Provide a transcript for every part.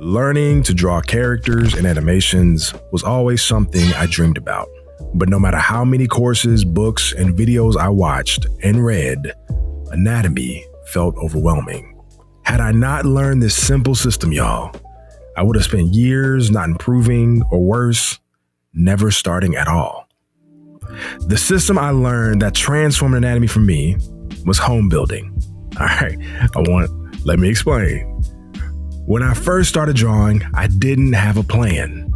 Learning to draw characters and animations was always something I dreamed about. But no matter how many courses, books, and videos I watched and read, anatomy felt overwhelming. Had I not learned this simple system, y'all, I would have spent years not improving, or worse, never starting at all. The system I learned that transformed anatomy for me was home building. All right, let me explain. When I first started drawing, I didn't have a plan.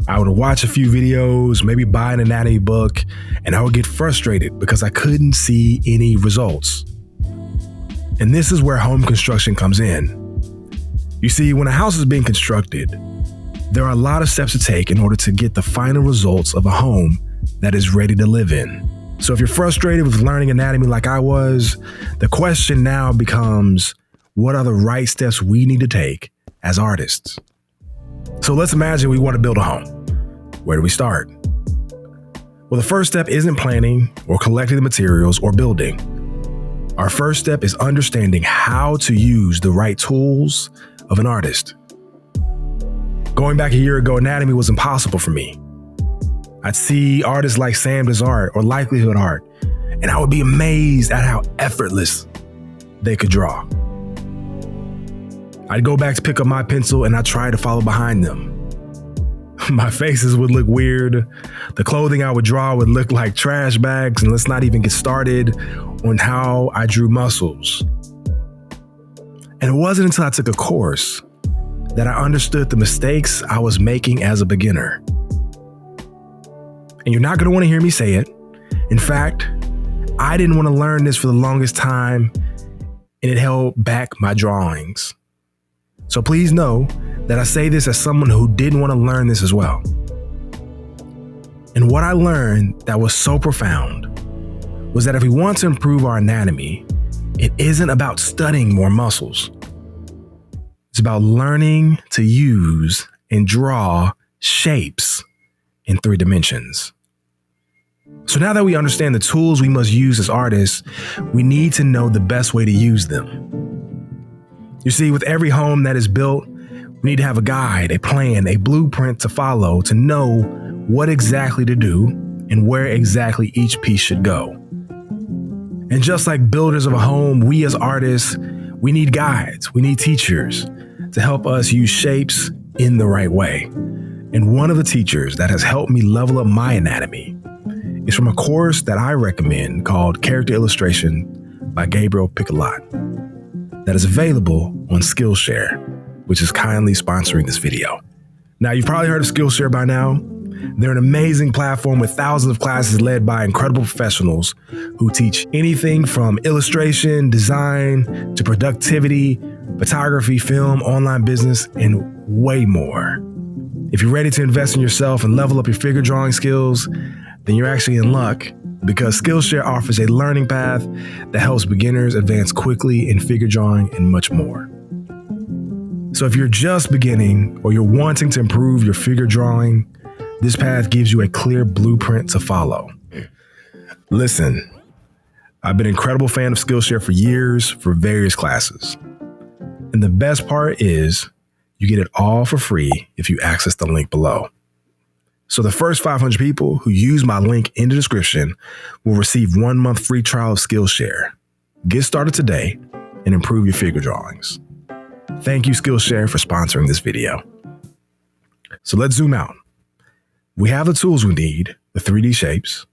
I would watch a few videos, maybe buy an anatomy book, and I would get frustrated because I couldn't see any results. And this is where home construction comes in. You see, when a house is being constructed, there are a lot of steps to take in order to get the final results of a home that is ready to live in. So if you're frustrated with learning anatomy like I was, the question now becomes, what are the right steps we need to take as artists? So let's imagine we want to build a home. Where do we start? Well, the first step isn't planning or collecting the materials or building. Our first step is understanding how to use the right tools of an artist. Going back a year ago, anatomy was impossible for me. I'd see artists like Sam Desart or Likelihood Art, and I would be amazed at how effortless they could draw. I'd go back to pick up my pencil and I'd try to follow behind them. My faces would look weird. The clothing I would draw would look like trash bags, and let's not even get started on how I drew muscles. And it wasn't until I took a course that I understood the mistakes I was making as a beginner. And you're not going to want to hear me say it. In fact, I didn't want to learn this for the longest time, and it held back my drawings. So please know that I say this as someone who didn't want to learn this as well. And what I learned that was so profound was that if we want to improve our anatomy, it isn't about studying more muscles. It's about learning to use and draw shapes in 3 dimensions. So now that we understand the tools we must use as artists, we need to know the best way to use them. You see, with every home that is built, we need to have a guide, a plan, a blueprint to follow to know what exactly to do and where exactly each piece should go. And just like builders of a home, we as artists, we need guides, we need teachers to help us use shapes in the right way. And one of the teachers that has helped me level up my anatomy is from a course that I recommend called Character Illustration by Gabriel Picolat, that is available on Skillshare, which is kindly sponsoring this video. Now, you've probably heard of Skillshare by now. They're an amazing platform with thousands of classes led by incredible professionals who teach anything from illustration, design, to productivity, photography, film, online business, and way more. If you're ready to invest in yourself and level up your figure drawing skills, then you're actually in luck, because Skillshare offers a learning path that helps beginners advance quickly in figure drawing and much more. So if you're just beginning or you're wanting to improve your figure drawing, this path gives you a clear blueprint to follow. Listen, I've been an incredible fan of Skillshare for years for various classes. And the best part is you get it all for free if you access the link below. So the first 500 people who use my link in the description will receive 1 month free trial of Skillshare. Get started today and improve your figure drawings. Thank you, Skillshare, for sponsoring this video. So let's zoom out. We have the tools we need, the 3D shapes.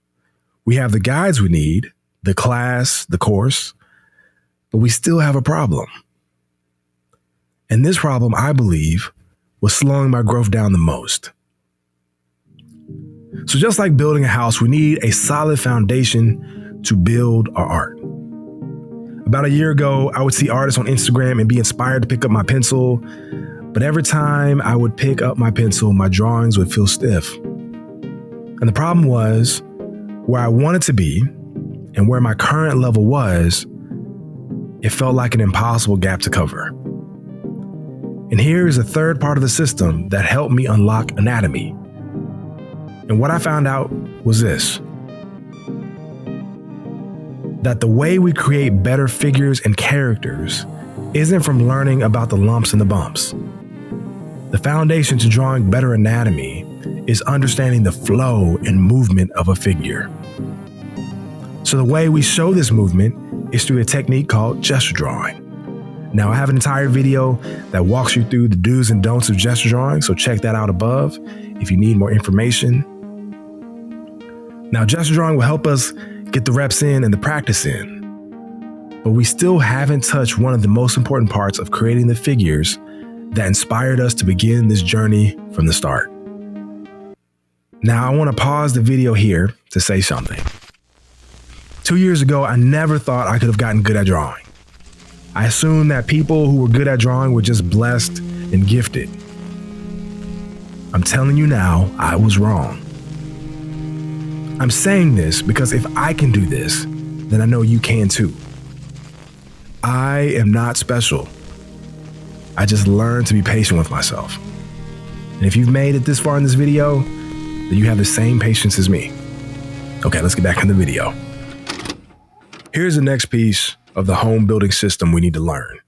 We have the guides we need, the class, the course, but we still have a problem. And this problem, I believe, was slowing my growth down the most. So just like building a house, we need a solid foundation to build our art. About a year ago, I would see artists on Instagram and be inspired to pick up my pencil, but every time I would pick up my pencil, my drawings would feel stiff. And the problem was, where I wanted to be and where my current level was, it felt like an impossible gap to cover. And here is a third part of the system that helped me unlock anatomy. And what I found out was this: that the way we create better figures and characters isn't from learning about the lumps and the bumps. The foundation to drawing better anatomy is understanding the flow and movement of a figure. So the way we show this movement is through a technique called gesture drawing. Now, I have an entire video that walks you through the do's and don'ts of gesture drawing, so check that out above if you need more information. Now, gesture drawing will help us get the reps in and the practice in, but we still haven't touched one of the most important parts of creating the figures that inspired us to begin this journey from the start. Now, I want to pause the video here to say something. 2 years ago, I never thought I could have gotten good at drawing. I assumed that people who were good at drawing were just blessed and gifted. I'm telling you now, I was wrong. I'm saying this because if I can do this, then I know you can too. I am not special. I just learned to be patient with myself. And if you've made it this far in this video, then you have the same patience as me. Okay, let's get back in the video. Here's the next piece of the home building system we need to learn.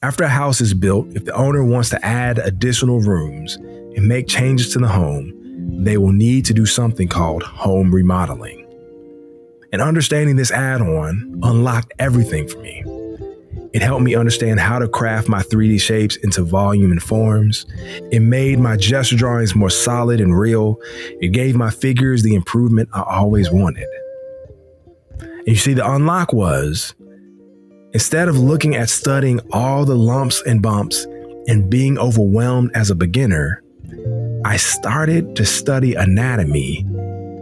After a house is built, if the owner wants to add additional rooms and make changes to the home, they will need to do something called home remodeling. And understanding this add-on unlocked everything for me. It helped me understand how to craft my 3D shapes into volume and forms. It made my gesture drawings more solid and real. It gave my figures the improvement I always wanted. And you see, the unlock was, instead of looking at studying all the lumps and bumps and being overwhelmed as a beginner, I started to study anatomy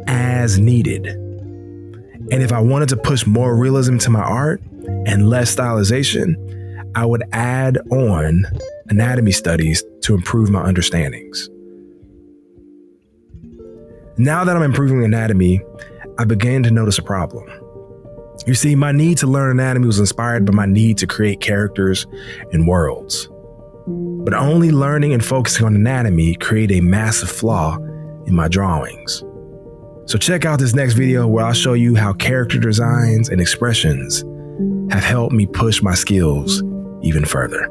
as needed. And if I wanted to push more realism to my art and less stylization, I would add on anatomy studies to improve my understandings. Now that I'm improving anatomy, I began to notice a problem. You see, my need to learn anatomy was inspired by my need to create characters and worlds. But only learning and focusing on anatomy created a massive flaw in my drawings. So check out this next video where I'll show you how character designs and expressions have helped me push my skills even further.